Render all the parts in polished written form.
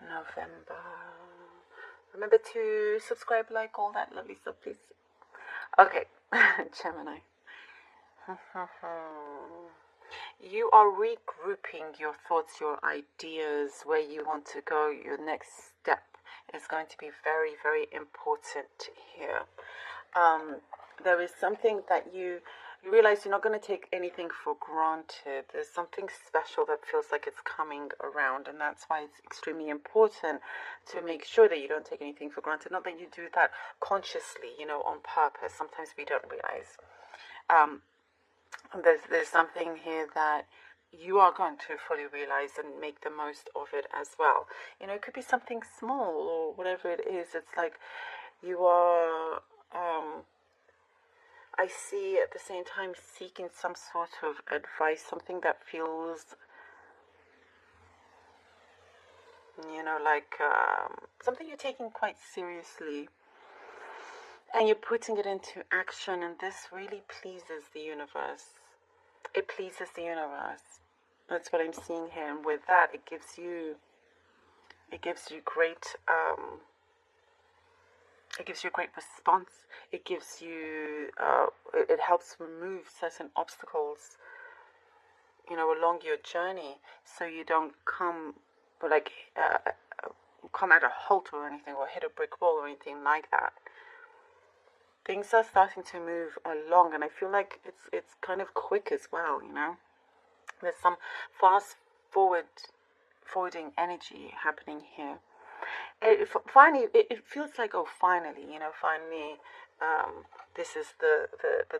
November. Remember to subscribe, like, all that lovely stuff, please. Okay, Gemini. You are regrouping your thoughts, your ideas, where you want to go. Your next step is going to be very, very important here. There is something that you realize you're not going to take anything for granted. There's something special that feels like it's coming around, and that's why it's extremely important to make sure that you don't take anything for granted. Not that you do that consciously, on purpose. Sometimes we don't realize. There's something here that you are going to fully realize and make the most of it as well. It could be something small or whatever it is. It's like you are, I see at the same time seeking some sort of advice, something that feels, like something you're taking quite seriously. And you're putting it into action, and this really pleases the universe. It pleases the universe. That's what I'm seeing here, and with that, it gives you great, it gives you a great response. It gives you, it helps remove certain obstacles, along your journey, so you don't come at a halt or anything, or hit a brick wall or anything like that. Things are starting to move along, and I feel like it's kind of quick as well, There's some forwarding energy happening here. It feels like, finally, this is the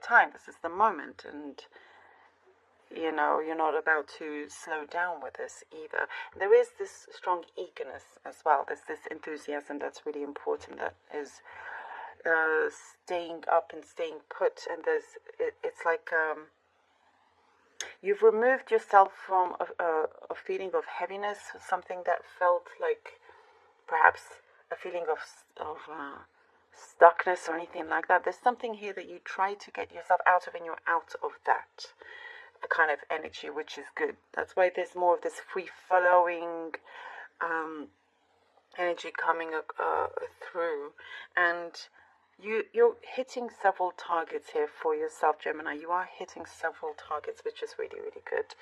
time, this is the moment, and, you're not about to slow down with this either. There is this strong eagerness as well. There's this enthusiasm that's really important, that is staying up and staying put, and it's like you've removed yourself from a feeling of heaviness, something that felt like perhaps a feeling of stuckness or anything like that. There's something here that you try to get yourself out of, and you're out of that kind of energy, which is good. That's why there's more of this free-flowing energy coming through, and you're hitting several targets here for yourself, Gemini. You are hitting several targets, which is really, really good.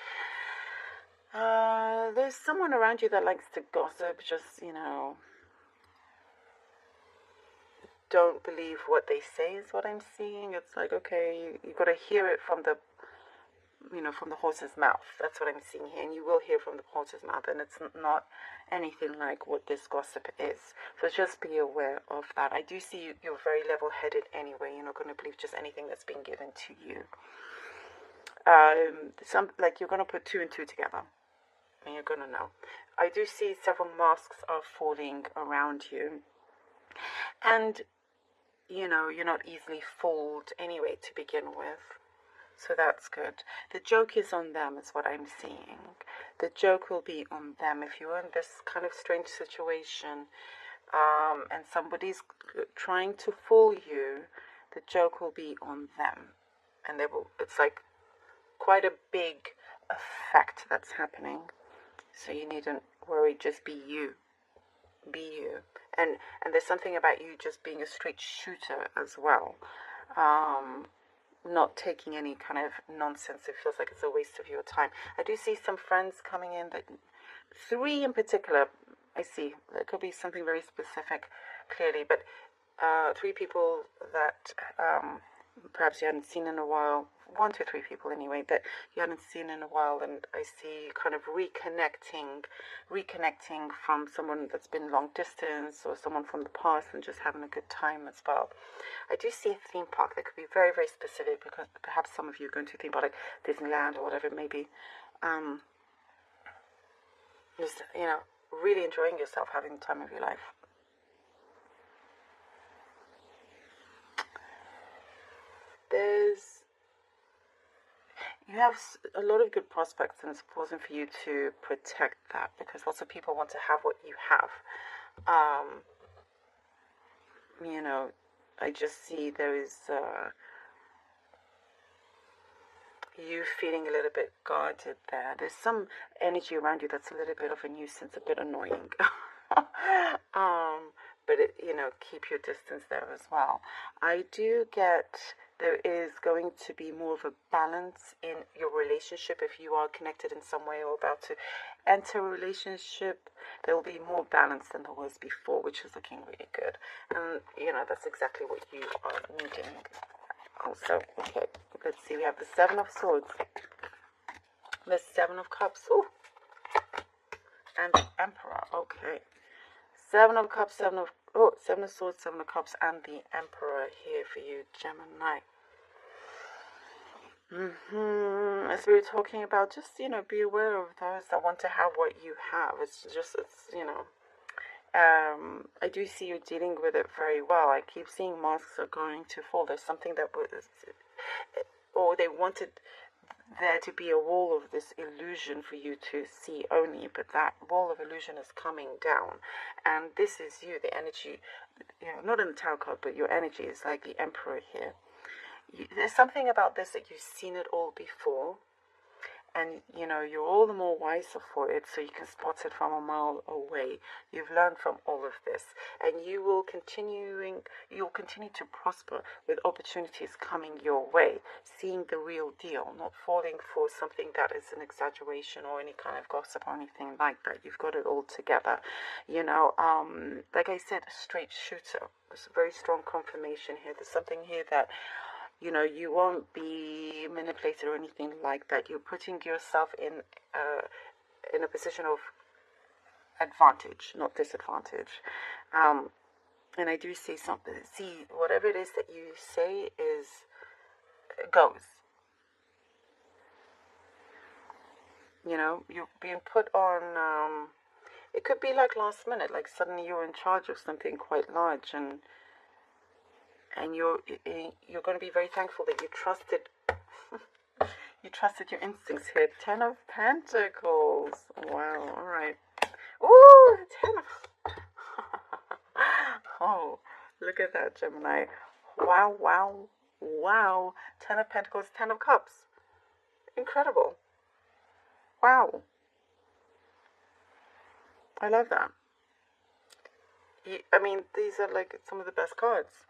There's someone around you that likes to gossip, just, don't believe what they say is what I'm seeing. It's like, okay, you got to hear it from the horse's mouth. That's what I'm seeing here, and you will hear from the horse's mouth, and it's not anything like what this gossip is. So just be aware of that. I do see you're very level-headed anyway. You're not going to believe just anything that's being given to you. You're going to put two and two together, and you're going to know. I do see several masks are falling around you, and you're not easily fooled anyway to begin with. So that's good. The joke is on them, is what I'm seeing. The joke will be on them. If you're in this kind of strange situation, and somebody's trying to fool you, the joke will be on them. And it's like quite a big effect that's happening. So you needn't worry, just be you. Be you. And there's something about you just being a straight shooter as well. Not taking any kind of nonsense. It feels like it's a waste of your time. I do see some friends coming in, that 3 in particular, I see. There could be something very specific, clearly, but 3 people that perhaps you hadn't seen in a while. 1 to 3 people anyway that you hadn't seen in a while, and I see kind of reconnecting from someone that's been long distance, or someone from the past, and just having a good time as well. I do see a theme park that could be very, very specific, because perhaps some of you are going to a theme park like Disneyland or whatever it may be. Just, really enjoying yourself, having the time of your life. You have a lot of good prospects, and it's important for you to protect that, because lots of people want to have what you have. I just see there is you feeling a little bit guarded there. There's some energy around you that's a little bit of a nuisance, a bit annoying. But keep your distance there as well. I do get there is going to be more of a balance in your relationship if you are connected in some way or about to enter a relationship. There will be more balance than there was before, which is looking really good. And that's exactly what you are needing. Also, okay, let's see. We have the Seven of Swords, the Seven of Cups, ooh, and the Emperor. Okay, Seven of Cups, Seven of Swords, Seven of Cups, and the Emperor here for you, Gemini. As we were talking about, just be aware of those that want to have what you have. I do see you dealing with it very well. I keep seeing masks are going to fall. There's something that was, or they wanted there to be a wall of this illusion for you to see only, but that wall of illusion is coming down, and this is you, the energy, not in the tarot card, but your energy is like the Emperor here. There's something about this that you've seen it all before, and you're all the more wiser for it, so you can spot it from a mile away. You've learned from all of this, and you'll continue to prosper with opportunities coming your way, seeing the real deal, not falling for something that is an exaggeration or any kind of gossip or anything like that. You've got it all together. Like I said, a straight shooter. There's a very strong confirmation here. There's something here that you won't be manipulated or anything like that. You're putting yourself in a position of advantage, not disadvantage. And I do see something. See, whatever it is that you say goes. You're being put on. It could be like last minute, like suddenly you're in charge of something quite large, and you're going to be very thankful that you trusted your instincts here. 10 of Pentacles. Wow. All right. Ooh, 10 of oh, look at that, Gemini. Wow. 10 of Pentacles, 10 of Cups. Incredible. Wow. I love that. These are like some of the best cards.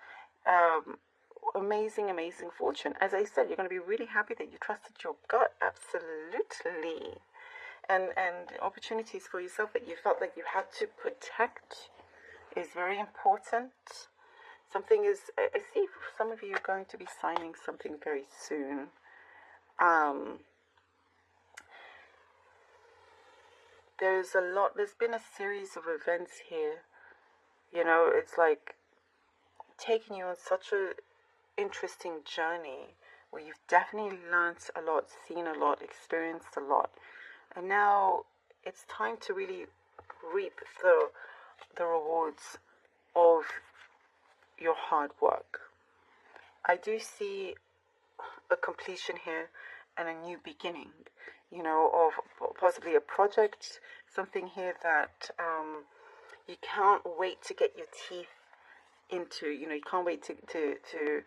Amazing fortune. As I said, you're going to be really happy that you trusted your gut. Absolutely. And opportunities for yourself that you felt like you had to protect is very important. Something is, I see for some of you are going to be signing something very soon. There's been a series of events here. It's like taking you on such a interesting journey where you've definitely learned a lot, seen a lot, experienced a lot, and now it's time to really reap the rewards of your hard work. I do see a completion here and a new beginning, of possibly a project, something here that you can't wait to get your teeth into. You can't wait to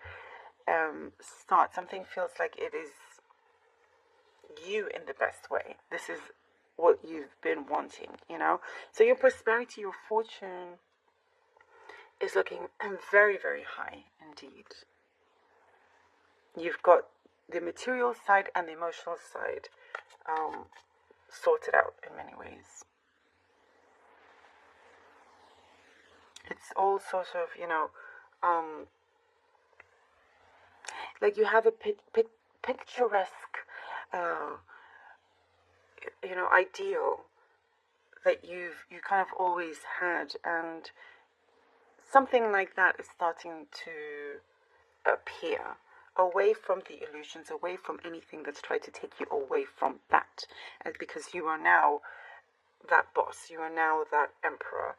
start. Something feels like it is you in the best way. This is what you've been wanting, So your prosperity, your fortune is looking very, very high indeed. You've got the material side and the emotional side sorted out in many ways. It's all sort of, like you have a picturesque, ideal that you kind of always had, and something like that is starting to appear away from the illusions, away from anything that's tried to take you away from that, and because you are now that boss, you are now that emperor,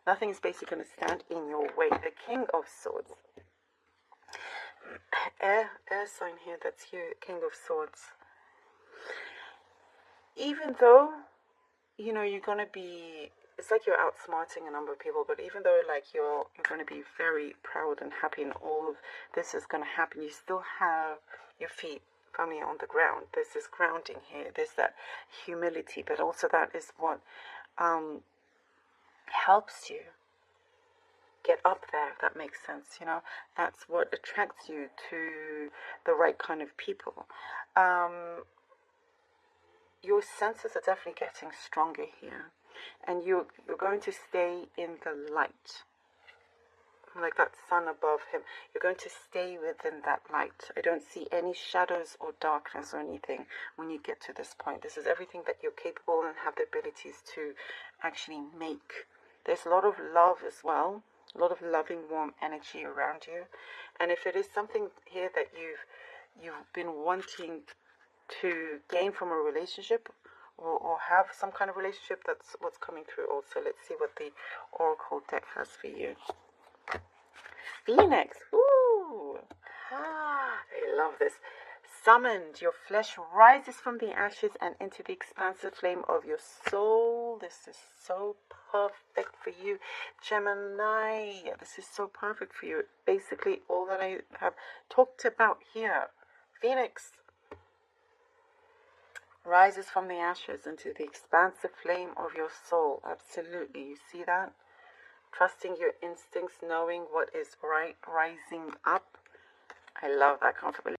nothing's basically going to stand in your way. The King of Swords, air sign here, that's you, King of Swords. Even though you're going to be, it's like you're outsmarting a number of people, but even though like you're going to be very proud and happy and all of this is going to happen, you still have your feet firmly on the ground. There's this grounding here, there's that humility, but also that is what helps you get up there, if that makes sense. You know, that's what attracts you to the right kind of people. Your senses are definitely getting stronger here, and you're going to stay in the light, like that sun above him. You're going to stay within that light. I don't see any shadows or darkness or anything when you get to this point. This is everything that you're capable and have the abilities to actually make. There's a lot of love as well, a lot of loving, warm energy around you. And if it is something here that you've been wanting to gain from a relationship, or have some kind of relationship, that's what's coming through also. Let's see what the Oracle deck has for you. Phoenix. Ooh. I love this. Summoned. Your flesh rises from the ashes and into the expansive flame of your soul. This is so perfect for you, Gemini. This is so perfect for you. Basically, all that I have talked about here. Phoenix rises from the ashes into the expansive flame of your soul. Absolutely. You see that? Trusting your instincts, knowing what is right, rising up. I love that confidence.